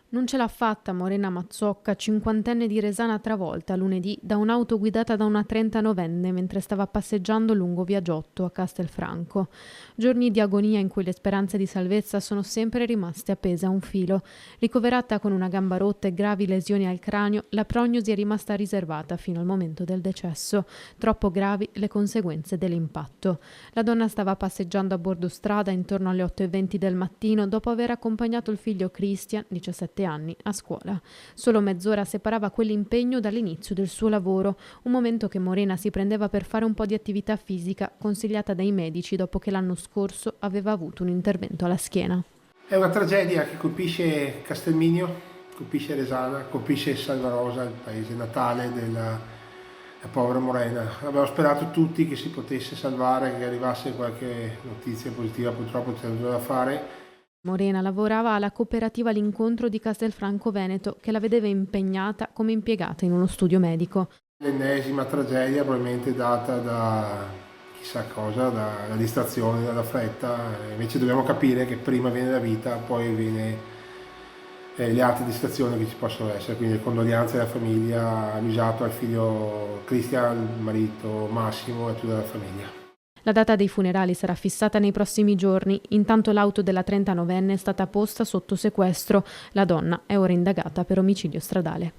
Non ce l'ha fatta Morena Mazzocca, cinquantenne di Resana, travolta lunedì da un'auto guidata da una 39enne mentre stava passeggiando lungo via Giotto a Castelfranco. Giorni di agonia in cui le speranze di salvezza sono sempre rimaste appese a un filo. Ricoverata con una gamba rotta e gravi lesioni al cranio, la prognosi è rimasta riservata fino al momento del decesso. Troppo gravi le conseguenze dell'impatto. La donna stava passeggiando a bordo strada intorno alle 8:20 del mattino dopo aver accompagnato il figlio Christian, 17 anni, a scuola. Solo mezz'ora separava quell'impegno dall'inizio del suo lavoro, un momento che Morena si prendeva per fare un po' di attività fisica, consigliata dai medici dopo che l'anno scorso aveva avuto un intervento alla schiena. È una tragedia che colpisce Castelminio, colpisce Resana, colpisce Salvarosa, il paese natale della povera Morena. Abbiamo sperato tutti che si potesse salvare, che arrivasse qualche notizia positiva, purtroppo c'è nulla da fare. Morena lavorava alla cooperativa L'Incontro di Castelfranco Veneto, che la vedeva impegnata come impiegata in uno studio medico. L'ennesima tragedia probabilmente data da chissà cosa, dalla distrazione, dalla fretta. Invece dobbiamo capire che prima viene la vita, poi viene le altre distrazioni che ci possono essere, quindi le condoglianze alla famiglia, all'usato, al figlio Cristian, al marito Massimo e a tutta la famiglia. La data dei funerali sarà fissata nei prossimi giorni, intanto l'auto della 39enne è stata posta sotto sequestro. La donna è ora indagata per omicidio stradale.